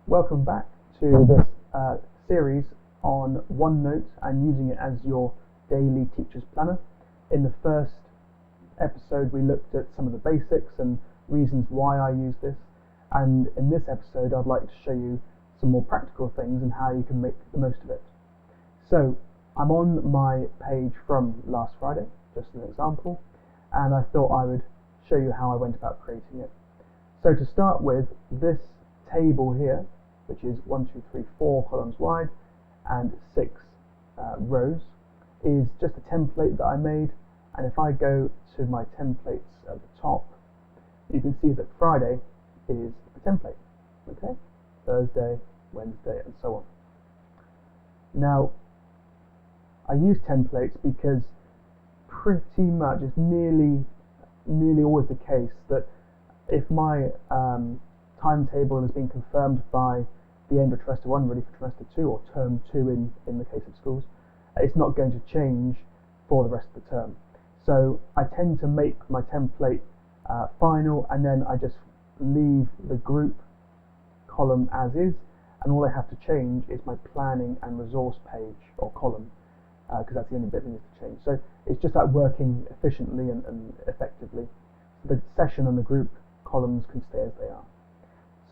Welcome back to this series on OneNote and using it as your daily teacher's planner. In the first episode we looked at some of the basics and reasons why I use this, and in this episode I'd like to show you some more practical things and how you can make the most of it. So I'm on my page from last Friday, just an example, and I thought I would show you how I went about creating it. So to start with, this table here, which is 4 columns wide and 6 rows, is just a template that I made. And if I go to my templates at the top, you can see that Friday is a template, okay? Thursday, Wednesday, and so on. Now, I use templates because pretty much it's nearly always the case that if my timetable has been confirmed by the end of trimester 1, ready for trimester 2, or term 2 in the case of schools, it's not going to change for the rest of the term. So I tend to make my template final, and then I just leave the group column as is, and all I have to change is my planning and resource page or column, because that's the only bit that needs to change. So it's just like working efficiently and effectively. The session and the group columns can stay as they are.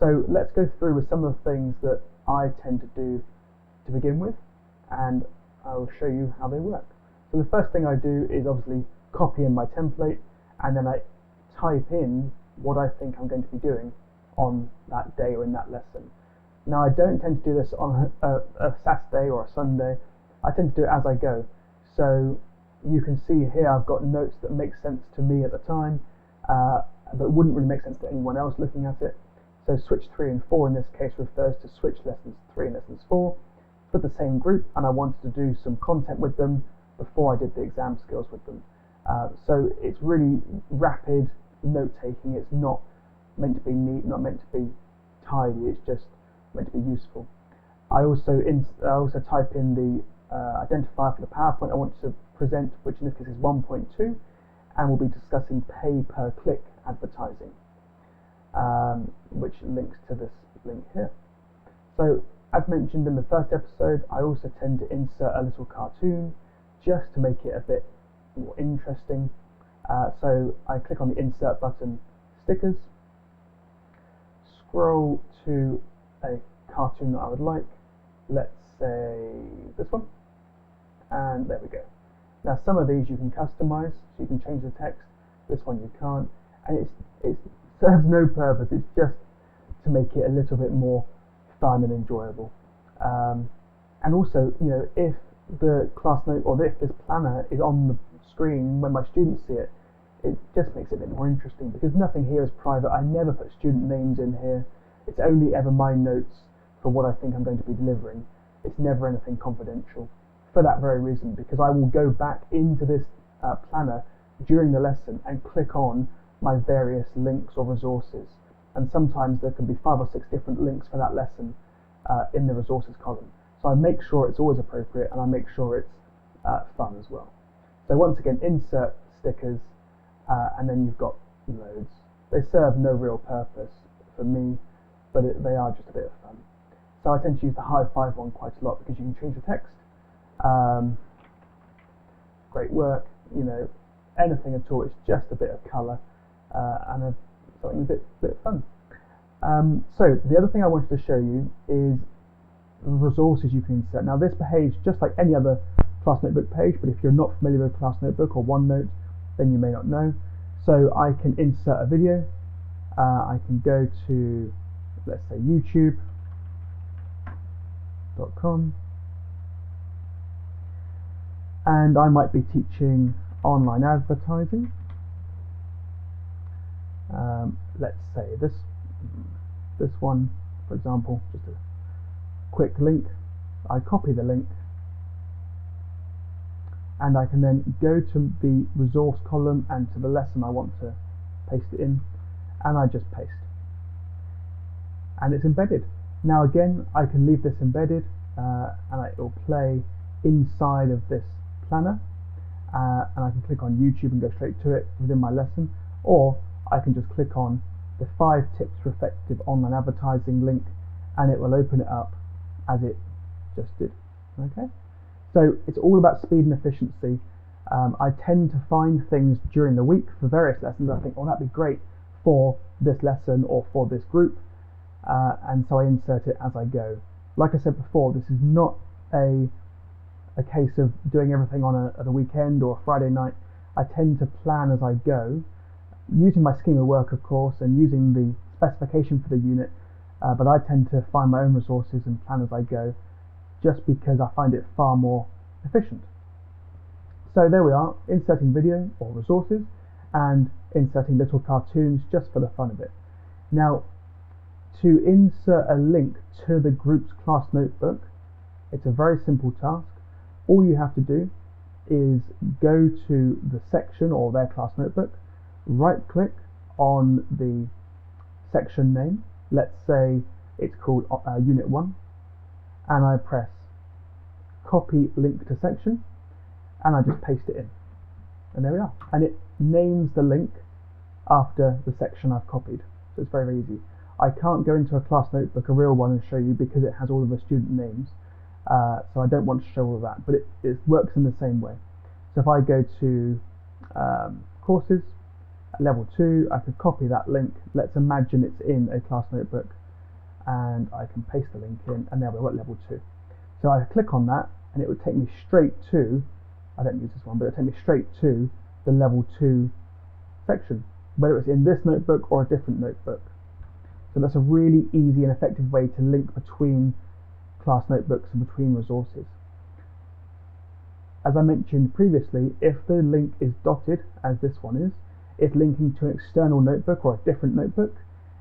So let's go through with some of the things that I tend to do to begin with, and I will show you how they work. So the first thing I do is obviously copy in my template, and then I type in what I think I'm going to be doing on that day or in that lesson. Now, I don't tend to do this on a Saturday or a Sunday. I tend to do it as I go. So you can see here I've got notes that make sense to me at the time, but wouldn't really make sense to anyone else looking at it. So switch 3 and 4 in this case refers to switch lessons 3 and lessons 4 for the same group, and I wanted to do some content with them before I did the exam skills with them. So it's really rapid note taking. It's not meant to be neat, not meant to be tidy. It's just meant to be useful. I also type in the identifier for the PowerPoint I want to present, which in this case is 1.2, and we'll be discussing pay-per-click advertising, which links to this link here. So as mentioned in the first episode, I also tend to insert a little cartoon just to make it a bit more interesting. So I click on the insert button, stickers, scroll to a cartoon that I would like, let's say this one, and there we go. Now some of these you can customize, so you can change the text. This one you can't, and it serves no purpose. It's just to make it a little bit more fun and enjoyable. And also, you know, if the class note or if this planner is on the screen when my students see it, it just makes it a bit more interesting, because nothing here is private. I never put student names in here. It's only ever my notes for what I think I'm going to be delivering. It's never anything confidential, for that very reason, because I will go back into this planner during the lesson and click on my various links or resources, and sometimes there can be 5 or 6 different links for that lesson in the resources column. So I make sure it's always appropriate, and I make sure it's fun as well. So once again, insert stickers, and then you've got loads. They serve no real purpose for me, but they are just a bit of fun. So I tend to use the high five one quite a lot, because you can change the text. Great work, you know, anything at all. It's just a bit of colour and something a bit fun. So the other thing I wanted to show you is the resources you can insert. Now this page, just like any other class notebook page, but if you're not familiar with class notebook or OneNote, then you may not know. So I can insert a video. I can go to, let's say, youtube.com, and I might be teaching online advertising. Let's say this one, for example, just a quick link. I copy the link, and I can then go to the resource column and to the lesson I want to paste it in, and I just paste, and it's embedded. Now again, I can leave this embedded, and it will play inside of this planner, and I can click on YouTube and go straight to it within my lesson, or I can just click on the 5 tips for effective online advertising link, and it will open it up as it just did. Okay, so it's all about speed and efficiency. I tend to find things during the week for various lessons. I think, oh, that'd be great for this lesson or for this group, and so I insert it as I go. Like I said before, this is not a case of doing everything on a weekend or a Friday night. I tend to plan as I go, using my scheme of work, of course, and using the specification for the unit, but I tend to find my own resources and plan as I go, just because I find it far more efficient. So there we are, inserting video or resources and inserting little cartoons just for the fun of it. Now, to insert a link to the group's class notebook, it's a very simple task. All you have to do is go to the section or their class notebook, right click on the section name, let's say it's called Unit 1, and I press copy link to section, and I just paste it in, and there we are, and it names the link after the section I've copied. So it's very, very easy. I can't go into a class notebook, a real one, and show you because it has all of the student names, so I don't want to show all of that, but it works in the same way. So if I go to courses, level 2, I could copy that link. Let's imagine it's in a class notebook, and I can paste the link in, and there we're at level 2. So I click on that, and it would take me straight to, I don't use this one, but it would take me straight to the level 2 section, whether it's in this notebook or a different notebook. So that's a really easy and effective way to link between class notebooks and between resources. As I mentioned previously, if the link is dotted, as this one is, it's linking to an external notebook or a different notebook,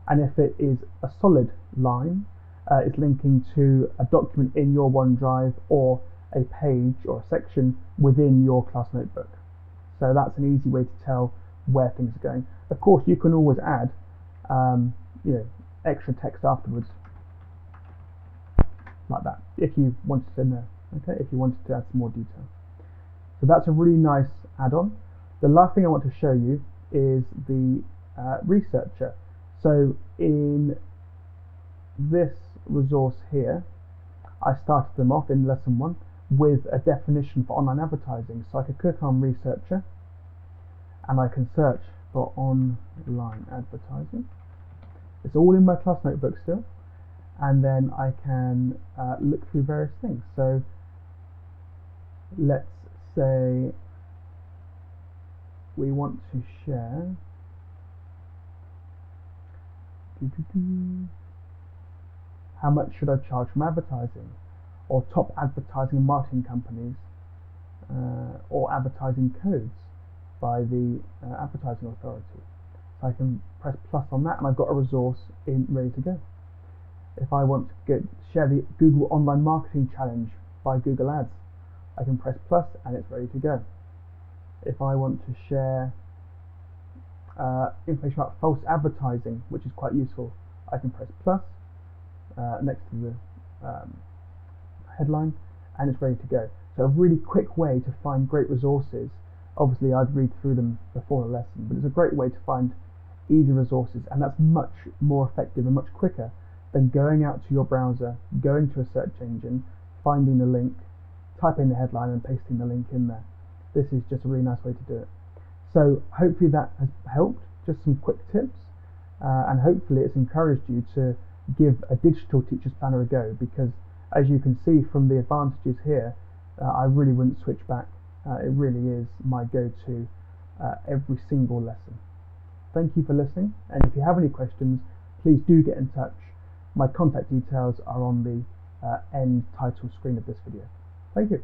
and if it is a solid line, it's linking to a document in your OneDrive or a page or a section within your class notebook. So that's an easy way to tell where things are going. Of course, you can always add extra text afterwards, like that, if you wanted to know, okay, if you wanted to add some more detail. So that's a really nice add-on. The last thing I want to show you is the researcher. So in this resource here, I started them off in lesson 1 with a definition for online advertising. So I could click on researcher and I can search for online advertising. It's all in my class notebook still, and then I can look through various things. So let's say we want to share how much should I charge from advertising, or top advertising and marketing companies, or advertising codes by the advertising authority. So I can press plus on that, and I've got a resource ready to go. If I want to share the Google Online Marketing Challenge by Google Ads, I can press plus and it's ready to go. If I want to share information about false advertising, which is quite useful, I can press plus next to the headline, and it's ready to go. So a really quick way to find great resources. Obviously I'd read through them before the lesson, but it's a great way to find easy resources, and that's much more effective and much quicker than going out to your browser, going to a search engine, finding the link, typing the headline and pasting the link in there. This is just a really nice way to do it. So hopefully that has helped, just some quick tips, and hopefully it's encouraged you to give a digital teacher's planner a go, because as you can see from the advantages here, I really wouldn't switch back. It really is my go-to every single lesson. Thank you for listening, and if you have any questions, please do get in touch. My contact details are on the end title screen of this video. Thank you.